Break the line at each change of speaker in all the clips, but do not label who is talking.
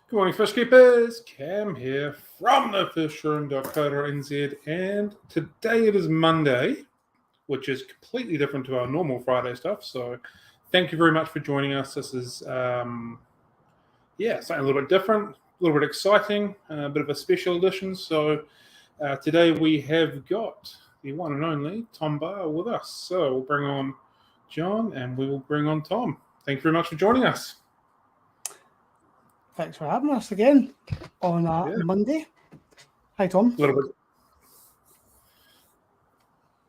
Good morning, fish keepers. Cam here from thefishroom.co.nz, and today it is Monday, which is completely different to our normal Friday stuff. So, thank you very much for joining us. This is, something a little bit different, a little bit exciting, a bit of a special edition. So, today we have got the one and only Tom Barr with us. So, we'll bring on John and we will bring on Tom. Thank you very much for joining us.
Thanks for having us again on Monday. Hi, Tom.
A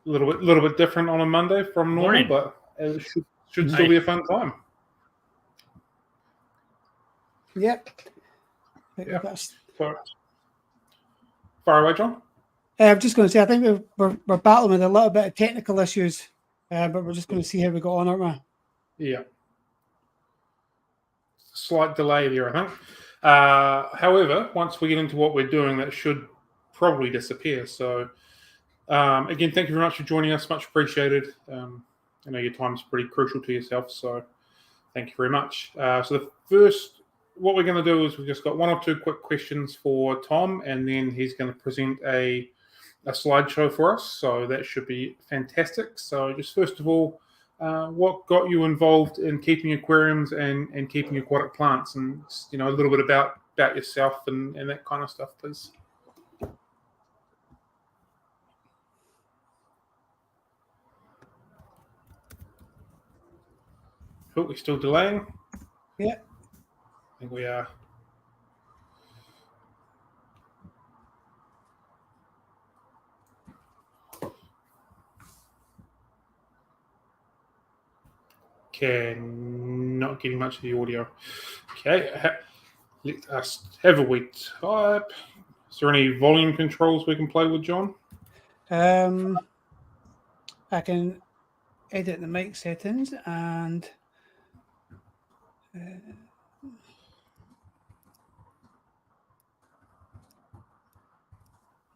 little bit different on a Monday from normal, but it should still be a fun time.
Yep.
Yeah. Far away, John.
I'm just going to say, I think we're battling with a little bit of technical issues, but we're just going to see how we go on, aren't we?
Yeah. Slight delay there, I think. However, once we get into what we're doing, that should probably disappear. So, again, thank you very much for joining us. Much appreciated. I know your time is pretty crucial to yourself, so thank you very much. So what we're going to do is we've just got one or two quick questions for Tom, and then he's going to present a slideshow for us. So that should be fantastic. So just first of all, what got you involved in keeping aquariums and keeping aquatic plants, and a little bit about yourself and that kind of stuff, please. Oh, we're still delaying.
Yeah,
I think we are. Okay, not getting much of the audio. Okay, let us have a wee type. Is there any volume controls we can play with, John?
I can edit the mic settings and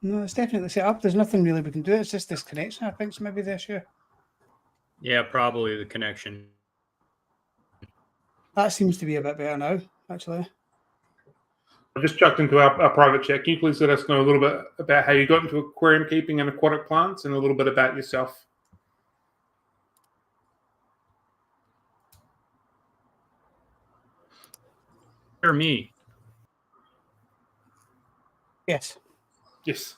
no, it's definitely set up. There's nothing really we can do. It's just this connection, I think, is maybe the issue.
Yeah, probably the connection.
That seems to be a bit better now, actually.
I just chucked into our private chat. Can you please let us know a little bit about how you got into aquarium keeping and aquatic plants, and a little bit about yourself?
Or me?
Yes.
Yes.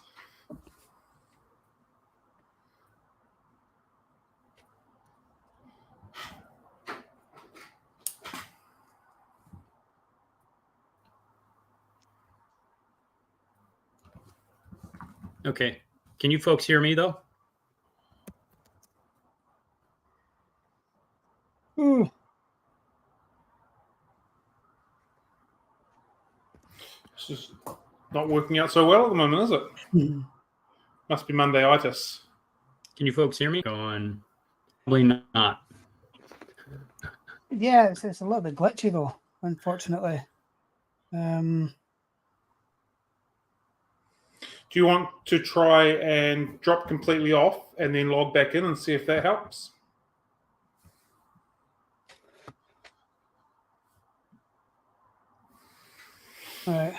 Okay. Can you folks hear me, though?
Ooh.
This is not working out so well at the moment, is it?
Mm-hmm.
Must be Monday-itis.
Can you folks hear me? Going, probably not.
Yeah, it's a little bit glitchy, though, unfortunately.
Do you want to try and drop completely off and then log back in and see if that helps?
All right.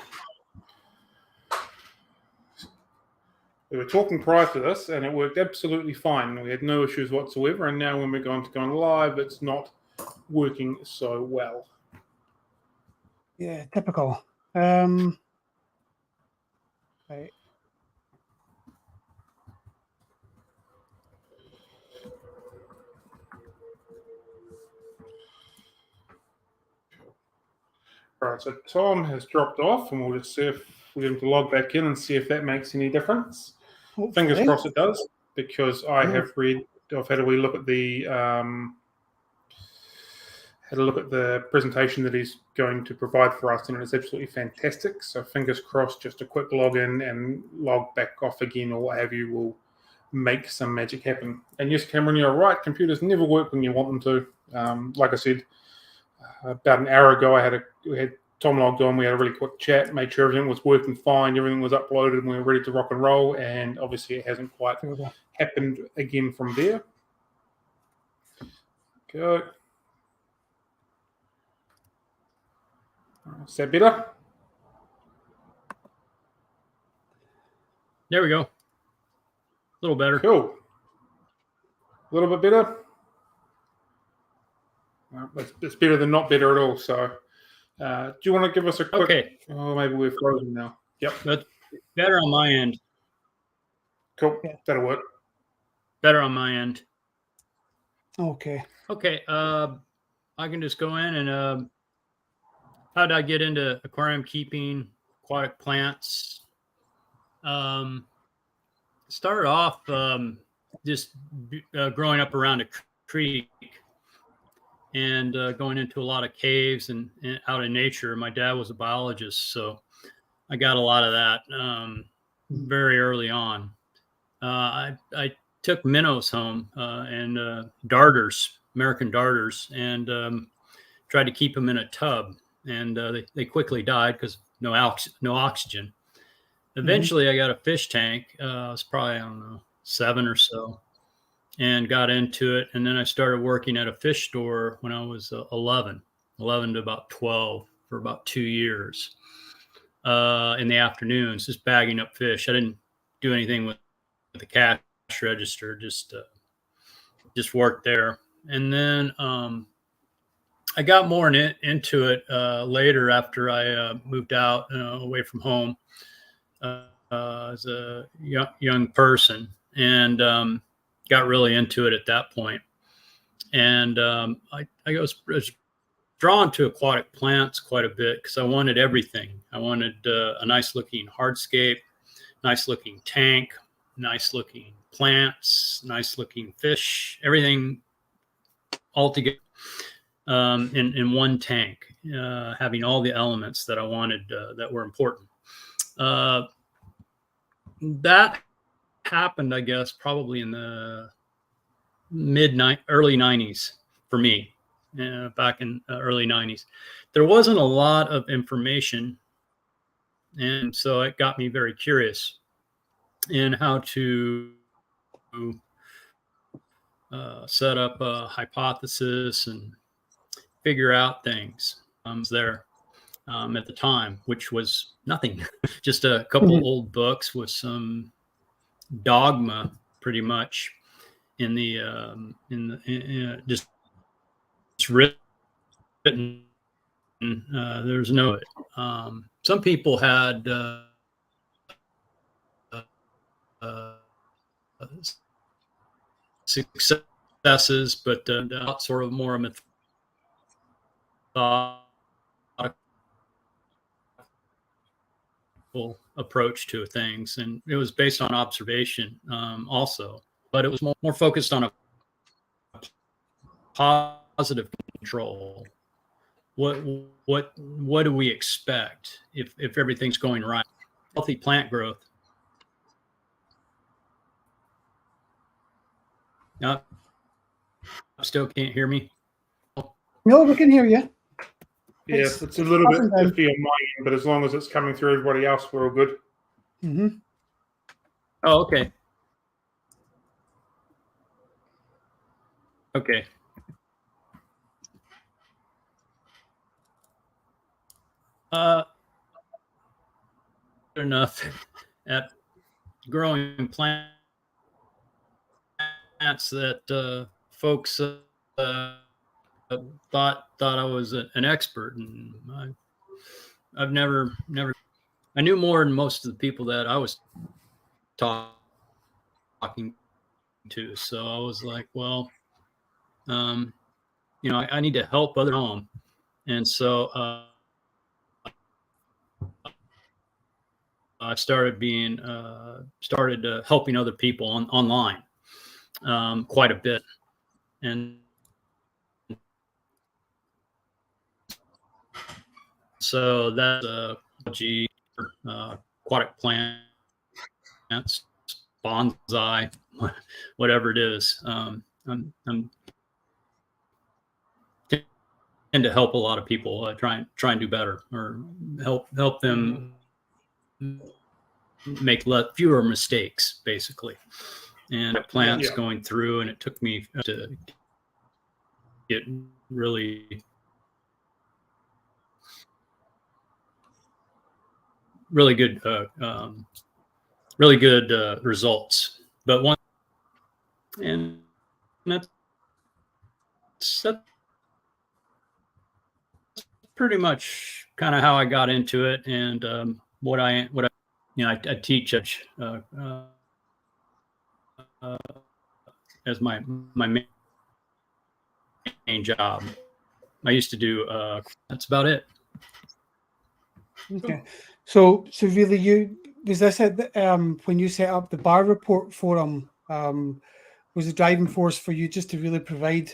We were talking prior to this, and it worked absolutely fine. We had no issues whatsoever, and now when we're going live, it's not working so well.
Yeah, typical. Right.
All right, so Tom has dropped off, and we'll just see if we get him to log back in and see if that makes any difference.
Hopefully.
Fingers crossed it does, because I've had a wee look at the presentation that he's going to provide for us, and it's absolutely fantastic. So fingers crossed, just a quick login and log back off again or what have you will make some magic happen. And yes, Cameron, you're right. Computers never work when you want them to. Like I said, about an hour ago, we had Tom logged on. We had a really quick chat, made sure everything was working fine, everything was uploaded, and we were ready to rock and roll. And obviously, it hasn't quite happened again from there. Go. Is that better?
There we go. A little better.
Cool. A little bit better. It's better than not better at all. So, do you want to give us a quick?
Okay.
Oh, maybe we're frozen now. Yep.
That's better on my end.
Cool.
Yeah.
That'll work.
Better on my end.
Okay.
Okay. I can just go in and how did I get into aquarium keeping, aquatic plants? Started off just growing up around a creek and going into a lot of caves and out in nature. My dad was a biologist, so I got a lot of that very early on. I took minnows home and darters, American darters, and tried to keep them in a tub, and they quickly died because no oxygen. Eventually, I got a fish tank. It was probably, I don't know, 7 or so, and got into it. And then I started working at a fish store when I was 11 to about 12 for about 2 years in the afternoons, just bagging up fish. I didn't do anything with the cash register, just worked there. And then I got more into it later after I moved out away from home as a young person, and got really into it at that point. And I was drawn to aquatic plants quite a bit because I wanted everything. I wanted a nice looking hardscape, nice looking tank, nice looking plants, nice looking fish, everything all together in one tank, having all the elements that I wanted that were important. That happened, I guess, probably in the early 90s for me, back in early 90s. There wasn't a lot of information, and so it got me very curious in how to set up a hypothesis and figure out things there at the time, which was nothing, just a couple old books with some dogma, pretty much in the just written. There's no. Some people had successes, but sort of more methodical approach to things, and it was based on observation also, but it was more focused on a positive control. What do we expect if everything's going right? Healthy plant growth. No, still can't hear me.
No, we can hear you.
Yeah, it's a little bit iffy on my end, but as long as it's coming through everybody else, we're all good.
Mm-hmm.
Oh, okay. Okay. Enough at growing plants that folks thought I was an expert, and I've never. I knew more than most of the people that I was talking to, so I was like, well, I need to help other home, and so I started helping other people online quite a bit, and so that's aquatic plants, bonsai, whatever it is. I'm tend to help a lot of people try and do better, or help them make fewer mistakes, basically. And plants going through, and it took me to get really good really good results. But one, and that's pretty much kind of how I got into it, and what I I teach as my main job. I used to do that's about it.
Okay. So really, was this it? When you set up the Barr report forum, was the driving force for you just to really provide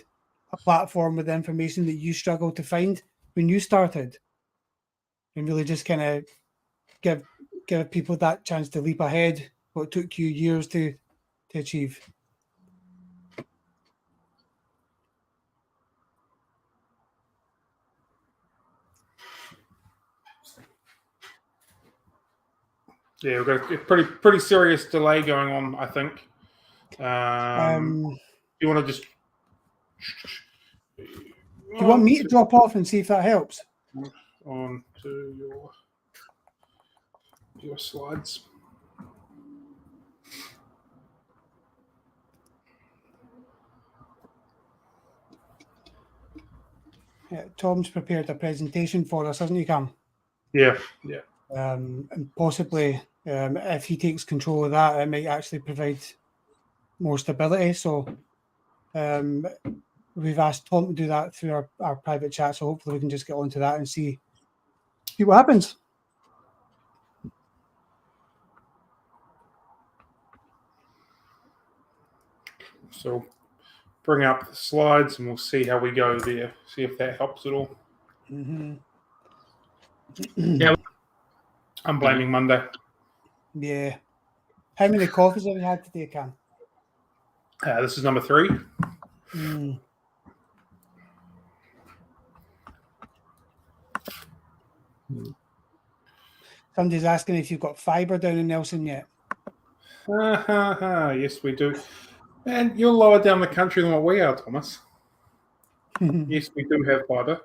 a platform with information that you struggled to find when you started, and really just kind of give people that chance to leap ahead what took you years to achieve?
Yeah, we've got a pretty serious delay going on, I think. You want to just...
Do you want me to drop off and see if that helps?
On to your slides.
Yeah, Tom's prepared a presentation for us, hasn't he, Cam?
Yeah.
And possibly, if he takes control of that, it might actually provide more stability. So we've asked Tom to do that through our private chat. So hopefully we can just get onto that and see what happens.
So bring up the slides and we'll see how we go there. See if that helps at all.
Mm-hmm.
Yeah.
I'm blaming Monday.
Yeah. How many coffees have you had today, Cam?
This is number 3.
Mm. Somebody's asking if you've got fibre down in Nelson yet.
Yes, we do. And you're lower down the country than what we are, Thomas. Yes, we do have fibre.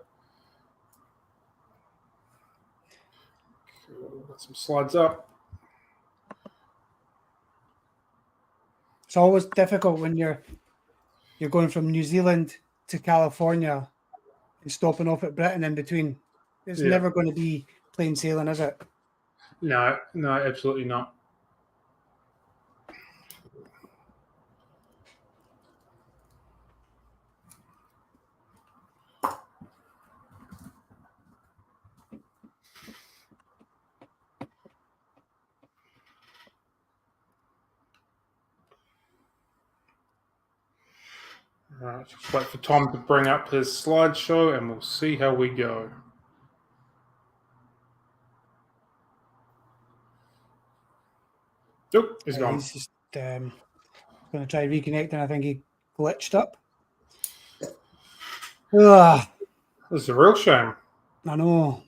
Cool. Got some slides up.
It's always difficult when you're going from New Zealand to California and stopping off at Britain in between. It's never going to be plain sailing, is it?
No, absolutely not. All right, just wait for Tom to bring up his slideshow and we'll see how we go. Nope, he's gone.
He's just going to try reconnecting. I think he glitched up. Ugh,
This is a real shame.
I know.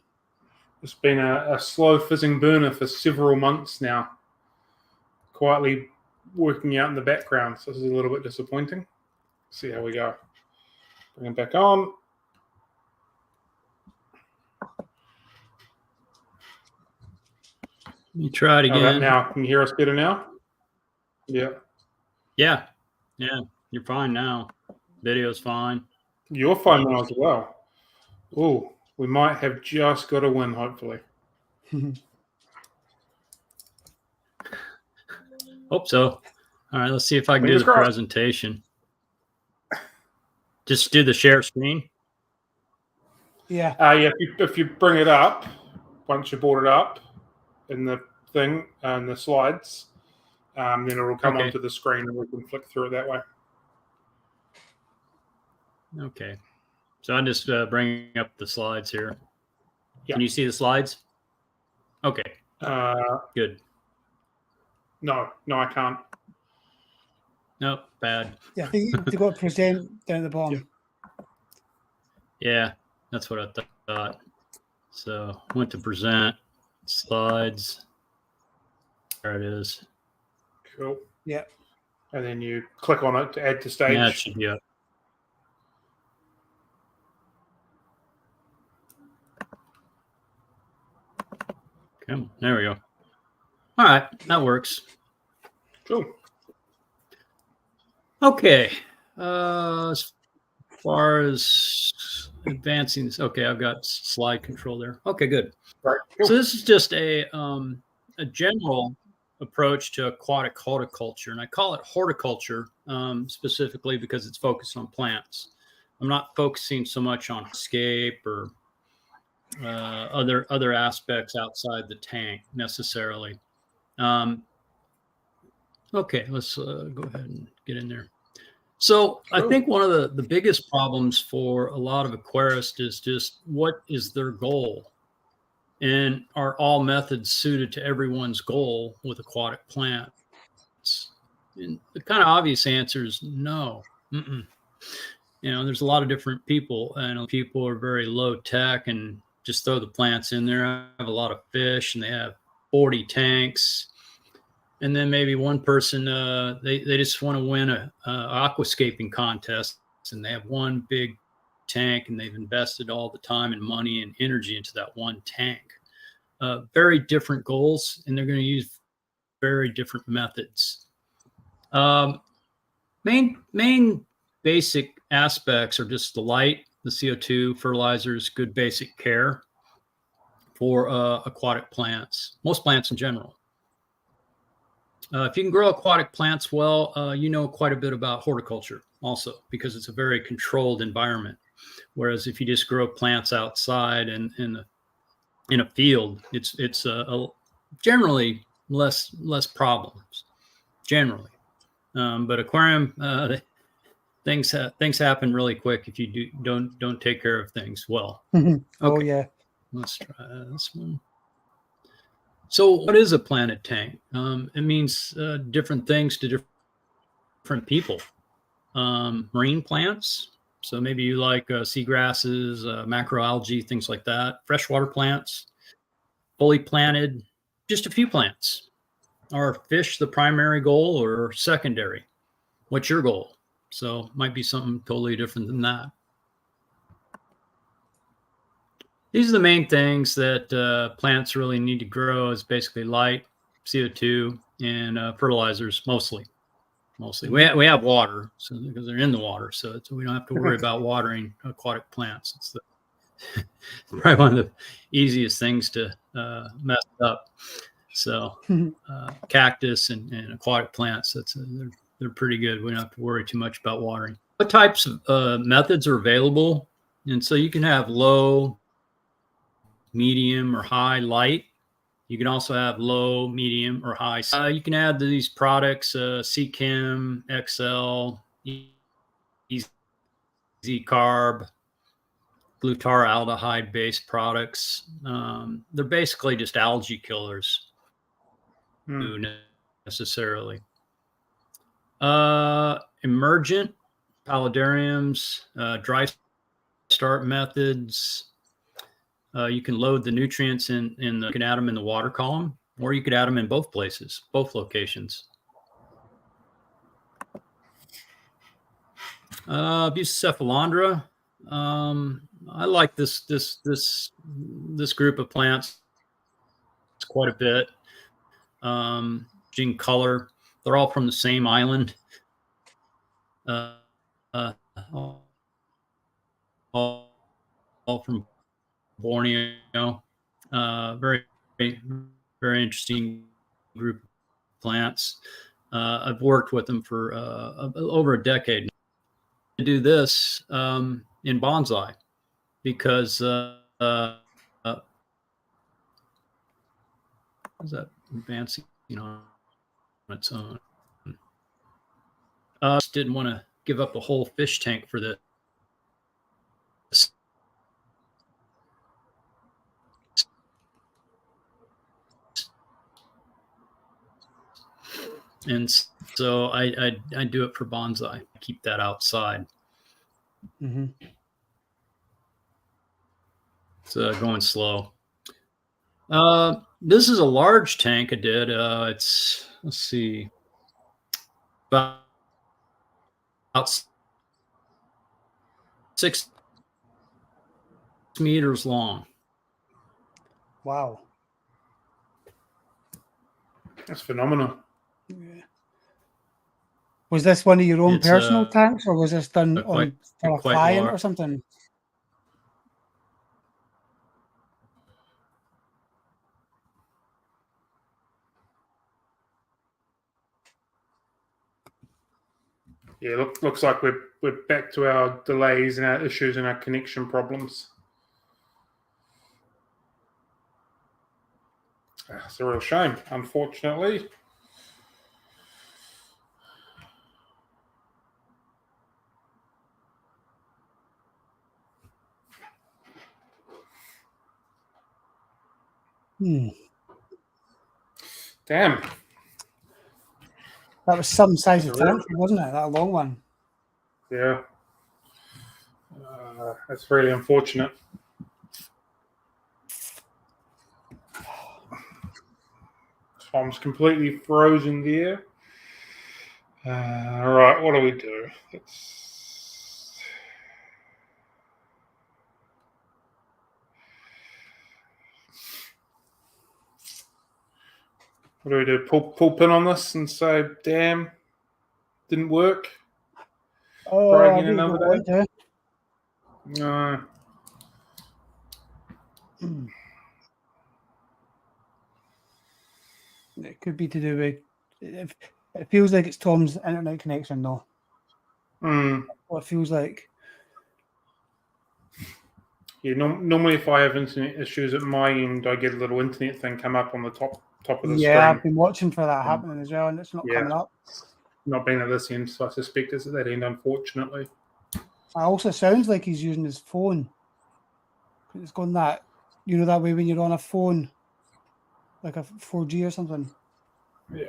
It's been a slow fizzing burner for several months now, quietly working out in the background. So this is a little bit disappointing. See how we go. Bring him back on.
You try it again.
How about now? Can you hear us better now? Yeah.
Yeah. You're fine now. Video's fine.
You're fine now as well. Oh, we might have just got a win, hopefully.
Hope so. All right, let's see if I can do the presentation. Just do the share screen.
Yeah.
If you bring it up, once you brought it up in the thing and the slides, then it will come onto the screen and we can flick through it that way.
Okay. So I'm just bringing up the slides here.
Yeah.
Can you see the slides? Okay. Good.
No, I can't.
Nope, bad.
Yeah, I think you've got to present down the bottom.
Yeah, that's what I thought. So went to present, slides. There it is.
Cool.
Yeah.
And then you click on it to add to stage.
Yeah, it should be up. Okay, there we go. All right, that works.
Cool.
Okay. As far as advancing this, okay, I've got slide control there. Okay, good.
Right. Cool.
So this is just a general approach to aquatic horticulture, and I call it horticulture specifically because it's focused on plants. I'm not focusing so much on scape or other aspects outside the tank necessarily. Okay, let's go ahead and get in there. So I think one of the biggest problems for a lot of aquarists is just what is their goal? And are all methods suited to everyone's goal with aquatic plants? And the kind of obvious answer is no. Mm-mm. You know, there's a lot of different people, and people are very low tech and just throw the plants in there. I have a lot of fish, and they have 40 tanks. And then maybe one person, they just want to win a aquascaping contest, and they have one big tank, and they've invested all the time and money and energy into that one tank. Very different goals, and they're going to use very different methods. Main basic aspects are just the light, the CO2, fertilizers, good basic care for aquatic plants, most plants in general. If you can grow aquatic plants well, you know quite a bit about horticulture also, because it's a very controlled environment. Whereas if you just grow plants outside and in a field, it's generally less problems, generally. But aquarium, things happen really quick if you don't take care of things well.
Okay. Oh
Okay.
yeah.
Let's try this one. So what is a planted tank? It means different things to different people. Marine plants. So maybe you like seagrasses, macroalgae, things like that. Freshwater plants, fully planted, just a few plants. Are fish the primary goal or secondary? What's your goal? So might be something totally different than that. These are the main things that plants really need to grow is basically light, CO2, and fertilizers mostly. We have water because they're in the water, so we don't have to worry about watering aquatic plants. It's probably one of the easiest things to mess up. So cactus and aquatic plants, they're pretty good. We don't have to worry too much about watering. What types of methods are available? And so you can have low, medium, or high light. You can also have low, medium, or high. You can add these products, CChem, XL, Easy Carb, glutaraldehyde-based products. They're basically just algae killers, necessarily. Emergent, paludariums, dry start methods. You can load the nutrients you can add them in the water column, or you could add them in both places, both locations. Bucephalandra. I like this group of plants quite a bit. Gene color. They're all from the same island. All from Borneo. Very, very interesting group of plants. I've worked with them for over a decade. To do this in bonsai because is that advancing on its own? Just didn't want to give up a whole fish tank for this. And so I do it for bonsai. Keep that outside.
Mm-hmm.
It's going slow. This is a large tank I did. It's, let's see, about 6 meters long.
Wow.
That's phenomenal.
Yeah. Was this one of your own
It's,
personal tanks, or was this done
quite-
for a
quite
client
large.
or something?
Yeah, looks like we're back to our delays and our issues and our connection problems. It's a real shame, unfortunately. Damn.
That was some size of
That's a real-
tank, wasn't it? That long one.
Yeah. That's really unfortunate. Tom's completely frozen there. All right, what do we do? What do we do? Pull pin on this and say, damn, didn't work.
Oh,
Try
I
again
really
another
don't want to.
No.
It could be to do with. It feels like it's Tom's internet connection, though. What it feels like.
Yeah, normally if I have internet issues at my end, I get a little internet thing come up on the top of the
Yeah, I've
screen.
been watching for that happening as well, and it's not coming up.
Not being at this end, so I suspect it's at that end, unfortunately.
It also sounds like he's using his phone. It's going that, that way when you're on a phone, like a 4G or something.
Yeah.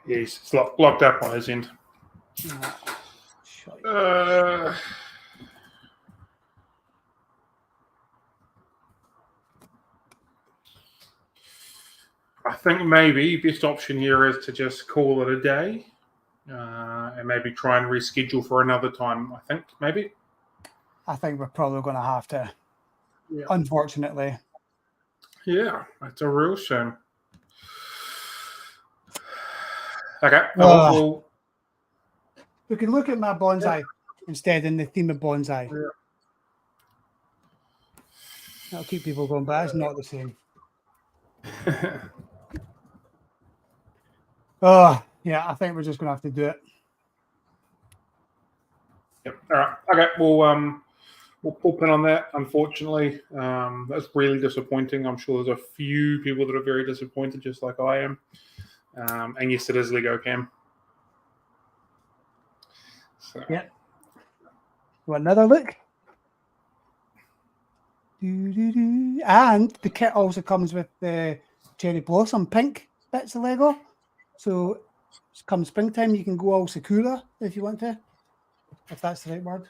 Yeah, it's locked up on his end. I think maybe best option here is to just call it a day and maybe try and reschedule for another time. I think maybe.
I think we're probably going to have to, unfortunately.
Yeah, it's a real shame. Okay,
we can look at my bonsai instead in the theme of bonsai.
Yeah.
That'll keep people going, but it's not the same. I think we're just going to have to do it.
Yep. All right. Okay. We'll pull pin on that. Unfortunately, that's really disappointing. I'm sure there's a few people that are very disappointed, just like I am. And yes, it is Lego Cam. So.
Yeah. Want another look? And the kit also comes with the cherry blossom pink bits of Lego. So come springtime, you can go all Sakura if you want to, if that's the right word.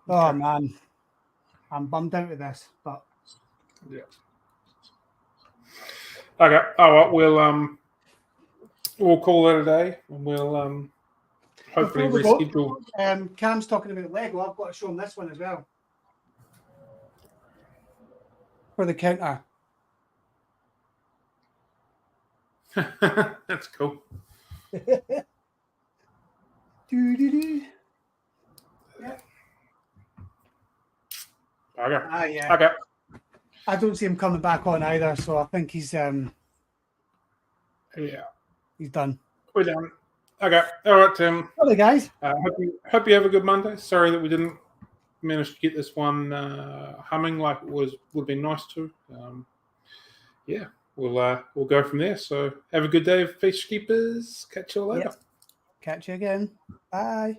Oh man, I'm bummed out with this, but
yeah. Okay. Oh well, we'll call it a day, and we'll hopefully reschedule.
Cam's talking about Lego. I've got to show him this one as well for the counter.
That's cool.
Yeah.
Okay.
Yeah.
Okay.
I don't see him coming back on either, so I think he's he's done.
We're done. Okay. All right, Tim.
Hello, guys.
Hope you have a good Monday. Sorry that we didn't manage to get this one humming like it would be nice to. We'll go from there. So have a good day, fish keepers. Catch you later.
Yep. Catch you again. Bye.